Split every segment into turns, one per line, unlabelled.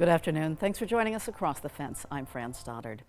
Good afternoon. Thanks for joining us across the fence. I'm Fran Stoddard.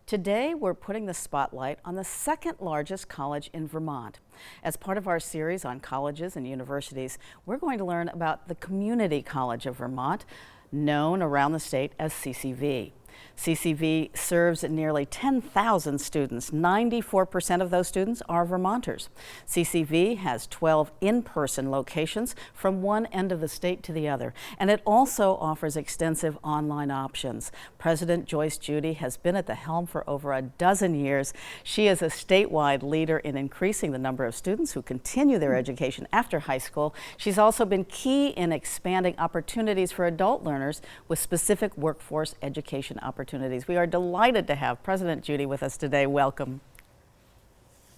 Today, we're putting the spotlight on the second largest college in Vermont. As part of our series on colleges and universities, we're going to learn about the Community College of Vermont, known around the state as CCV. CCV serves nearly 10,000 students. 94% of those students are Vermonters. CCV has 12 in-person locations from one end of the state to the other, and it also offers extensive online options. President Joyce Judy has been at the helm for over a dozen years. She is a statewide leader in increasing the number of students who continue their education after high school. She's also been key in expanding opportunities for adult learners with specific workforce education opportunities. We are delighted to have President Judy with us today. Welcome.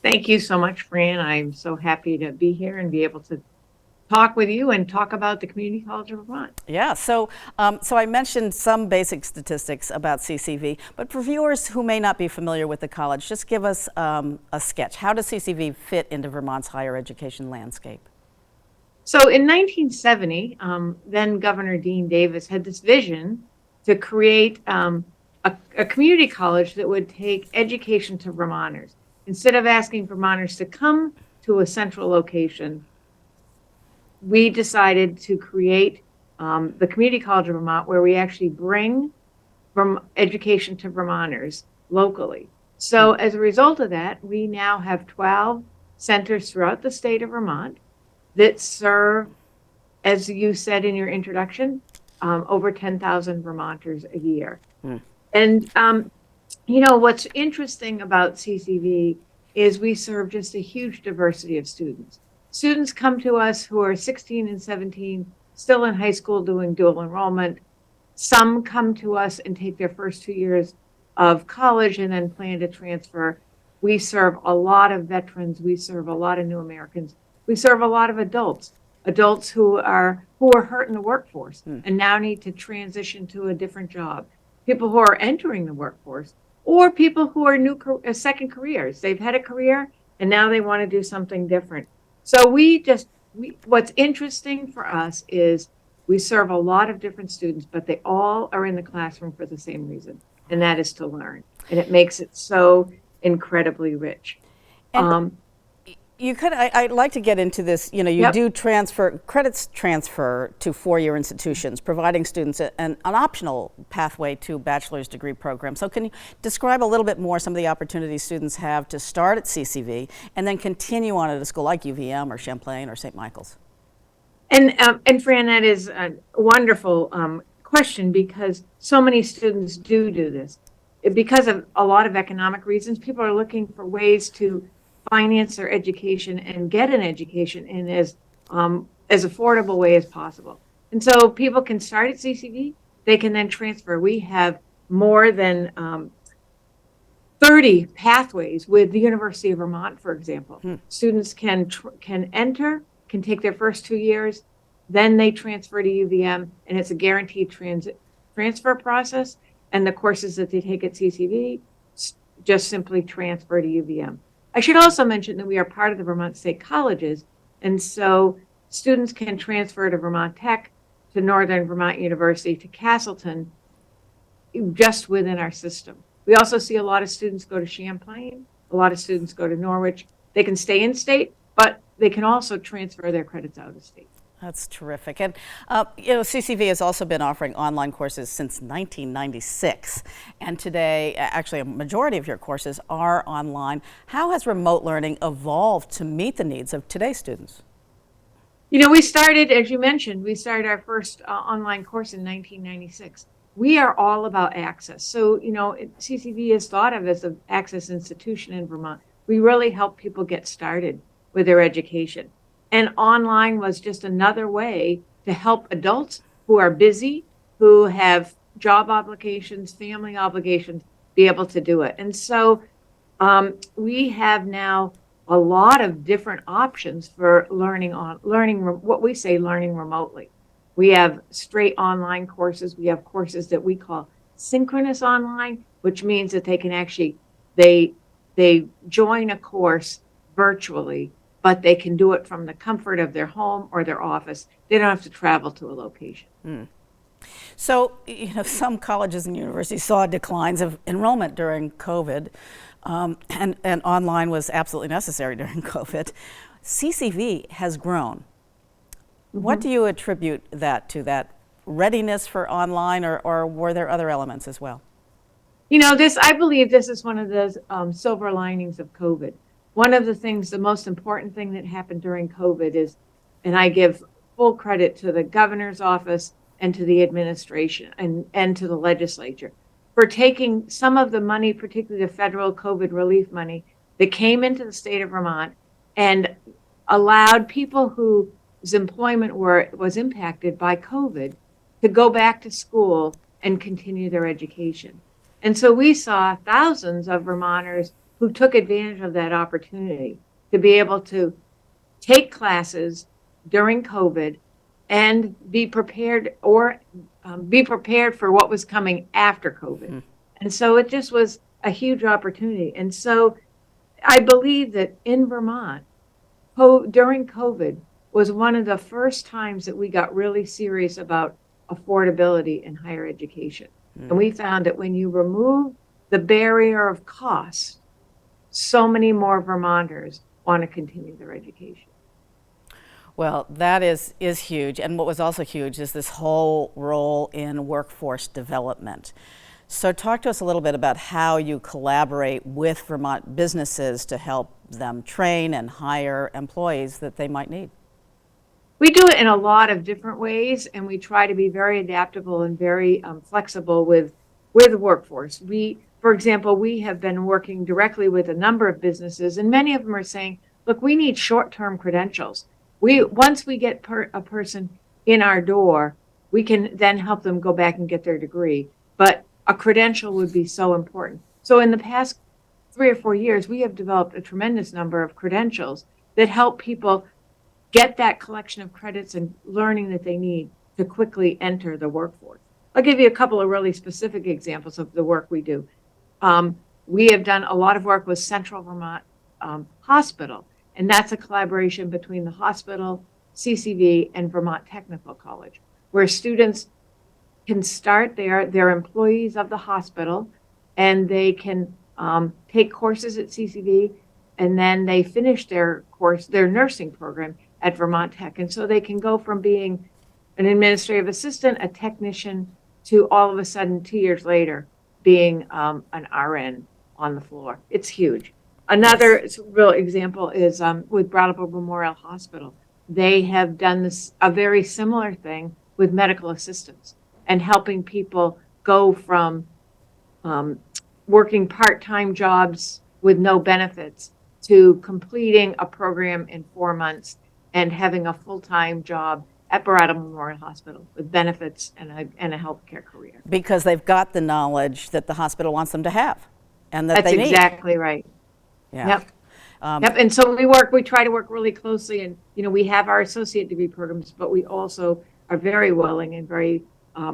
Thank you so much, Fran. I'm so happy to be here and be able to talk with you and talk about the Community College of Vermont.
Yeah, so I mentioned some basic statistics about CCV, but for viewers who may not be familiar with the college, just give us a sketch. How does CCV fit into Vermont's higher education landscape?
So in 1970, then Governor Dean Davis had this vision to create a community college that would take education to Vermonters. Instead of asking Vermonters to come to a central location, we decided to create the Community College of Vermont, where we actually bring from education to Vermonters locally. So as a result of that, we now have 12 centers throughout the state of Vermont that serve, as you said in your introduction, over 10,000 Vermonters a year. And, you know, what's interesting about CCV is we serve just a huge diversity of students. Students come to us who are 16 and 17, still in high school doing dual enrollment. Some come to us and take their first 2 years of college and then plan to transfer. We serve a lot of veterans. We serve a lot of new Americans. We serve a lot of adults who are hurt in the workforce and now need to transition to a different job. People who are entering the workforce, or people who are second careers. They've had a career and now they want to do something different. So what's interesting for us is we serve a lot of different students, but they all are in the classroom for the same reason, and that is to learn. And it makes it so incredibly rich.
And I'd like to get into this. You know, you do credits transfer to four-year institutions, providing students an optional pathway to bachelor's degree program. So can you describe a little bit more some of the opportunities students have to start at CCV and then continue on at a school like UVM or Champlain or St. Michael's?
And Fran, that is a wonderful question, because so many students do this. Because of a lot of economic reasons, people are looking for ways to finance their education and get an education in as affordable way as possible. And so people can start at CCV, they can then transfer. We have more than 30 pathways with the University of Vermont, for example. Students can take their first 2 years, then they transfer to UVM, and it's a guaranteed transfer process. And the courses that they take at CCV just simply transfer to UVM. I should also mention that we are part of the Vermont State Colleges, and so students can transfer to Vermont Tech, to Northern Vermont University, to Castleton, just within our system. We also see a lot of students go to Champlain, a lot of students go to Norwich. They can stay in state, but they can also transfer their credits out of state.
That's terrific. And, you know, CCV has also been offering online courses since 1996. And today, actually, a majority of your courses are online. How has remote learning evolved to meet the needs of today's students?
You know, we started, as you mentioned, we started our first online course in 1996. We are all about access. So, you know, CCV is thought of as an access institution in Vermont. We really help people get started with their education. And online was just another way to help adults who are busy, who have job obligations, family obligations, be able to do it. And so we have now a lot of different options for learning what we say learning remotely. We have straight online courses. We have courses that we call synchronous online, which means that they can actually, they join a course virtually, but they can do it from the comfort of their home or their office. They don't have to travel to a location.
So, some colleges and universities saw declines of enrollment during COVID, and online was absolutely necessary during COVID. CCV has grown. What do you attribute that to, that readiness for online, or were there other elements as well?
I believe this is one of the silver linings of COVID. One of the things, the most important thing that happened during COVID is, and I give full credit to the governor's office and to the administration and to the legislature for taking some of the money, particularly the federal COVID relief money that came into the state of Vermont and allowed people whose employment was impacted by COVID to go back to school and continue their education. And so we saw thousands of Vermonters who took advantage of that opportunity to be able to take classes during COVID and be prepared for what was coming after COVID. And so it just was a huge opportunity. And so I believe that in Vermont, during COVID was one of the first times that we got really serious about affordability in higher education. And we found that when you remove the barrier of cost, so many more Vermonters want to continue their education.
Well, that is huge. And what was also huge is this whole role in workforce development. So talk to us a little bit about how you collaborate with Vermont businesses to help them train and hire employees that they might need.
We do it in a lot of different ways, and we try to be very adaptable and very flexible with the workforce. For example, we have been working directly with a number of businesses, and many of them are saying, look, we need short-term credentials. Once we get a person in our door, we can then help them go back and get their degree. But a credential would be so important. So in the past 3 or 4 years, we have developed a tremendous number of credentials that help people get that collection of credits and learning that they need to quickly enter the workforce. I'll give you a couple of really specific examples of the work we do. We have done a lot of work with Central Vermont Hospital, and that's a collaboration between the hospital, CCV, and Vermont Technical College, where students can start there. They're employees of the hospital, and they can take courses at CCV, and then they finish their nursing program at Vermont Tech. And so they can go from being an administrative assistant, a technician, to all of a sudden 2 years later being an RN on the floor. It's huge. Another real example is with Brattleboro Memorial Hospital. They have done a very similar thing with medical assistants and helping people go from working part-time jobs with no benefits to completing a program in 4 months and having a full-time job at Brattleboro Memorial Hospital with benefits and a healthcare career.
Because they've got the knowledge that the hospital wants them to have and that
That's
they need.
exactly right.
Yeah.
Yep. Yep. And so we try to work really closely, and we have our associate degree programs, but we also are very willing and very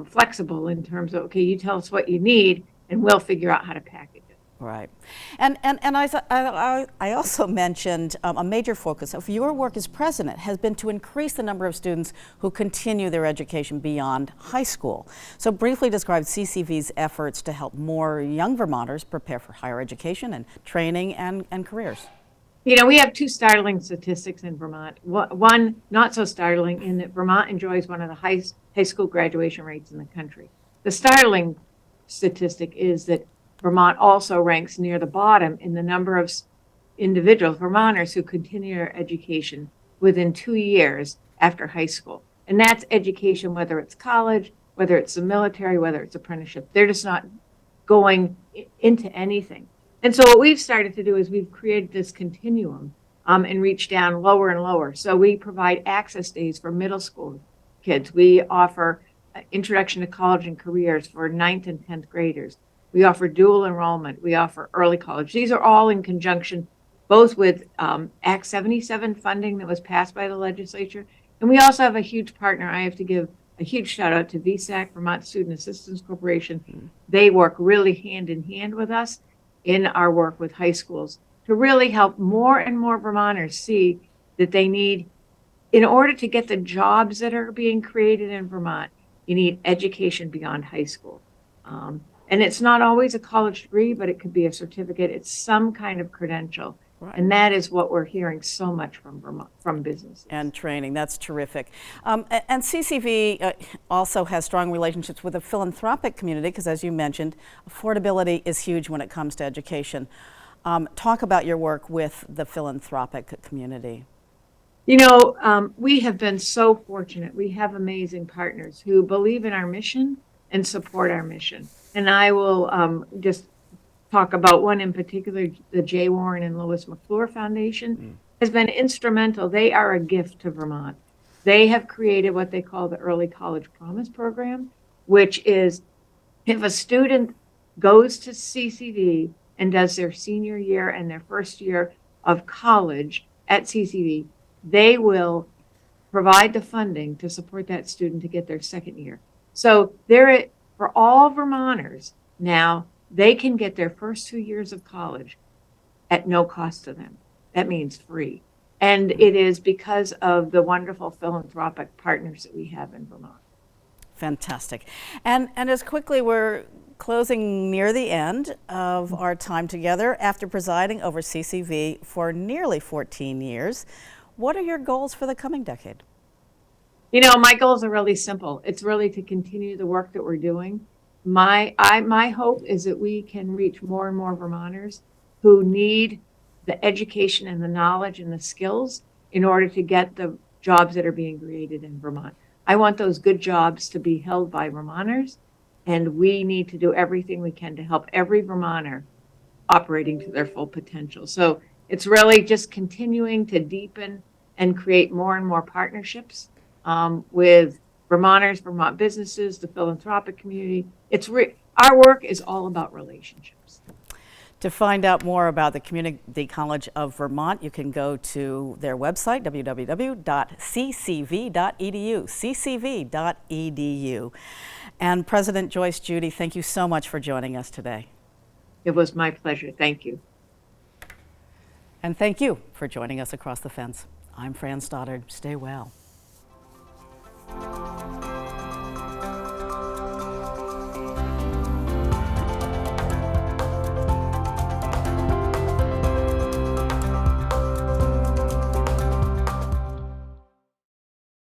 flexible in terms of, okay, you tell us what you need and we'll figure out how to package it.
Right. And I also mentioned a major focus of your work as president has been to increase the number of students who continue their education beyond high school. So briefly describe CCV's efforts to help more young Vermonters prepare for higher education and training and careers.
We have 2 startling statistics in Vermont. One not so startling in that Vermont enjoys one of the highest high school graduation rates in the country. The startling statistic is that Vermont also ranks near the bottom in the number of individuals, Vermonters, who continue their education within 2 years after high school. And that's education, whether it's college, whether it's the military, whether it's apprenticeship. They're just not going into anything. And so what we've started to do is we've created this continuum and reach down lower and lower. So we provide access days for middle school kids. We offer introduction to college and careers for 9th and 10th graders. We offer dual enrollment. We offer early college. These are all in conjunction both with Act 77 funding that was passed by the legislature. And we also have a huge partner. I have to give a huge shout out to VSAC, Vermont Student Assistance Corporation. They work really hand in hand with us in our work with high schools to really help more and more Vermonters see that they need, in order to get the jobs that are being created in Vermont, You need education beyond high school. And it's not always a college degree, but it could be a certificate. It's some kind of credential.
Right.
And that is what we're hearing so much from Vermont, from businesses.
And training, that's terrific. And CCV also has strong relationships with the philanthropic community because, as you mentioned, affordability is huge when it comes to education. Talk about your work with the philanthropic community.
You know, we have been so fortunate. We have amazing partners who believe in our mission and support our mission. And I will just talk about one in particular, the J. Warren and Lois McClure Foundation has been instrumental. They are a gift to Vermont. They have created what they call the Early College Promise Program, which is if a student goes to CCV and does their senior year and their first year of college at CCV, they will provide the funding to support that student to get their second year. So for all Vermonters now, they can get their first 2 years of college at no cost to them. That means free. And it is because of the wonderful philanthropic partners that we have in Vermont.
Fantastic. And as quickly we're closing near the end of our time together after presiding over CCV for nearly 14 years, what are your goals for the coming decade?
You know, my goals are really simple. It's really to continue the work that we're doing. My hope is that we can reach more and more Vermonters who need the education and the knowledge and the skills in order to get the jobs that are being created in Vermont. I want those good jobs to be held by Vermonters, and we need to do everything we can to help every Vermonter operating to their full potential. So it's really just continuing to deepen and create more and more partnerships with Vermonters, Vermont businesses, the philanthropic community. Our work is all about relationships.
To find out more about the Community College of Vermont, you can go to their website, www.ccv.edu, ccv.edu. And President Joyce, Judy, thank you so much for joining us today.
It was my pleasure. Thank you.
And thank you for joining us across the fence. I'm Fran Stoddard. Stay well.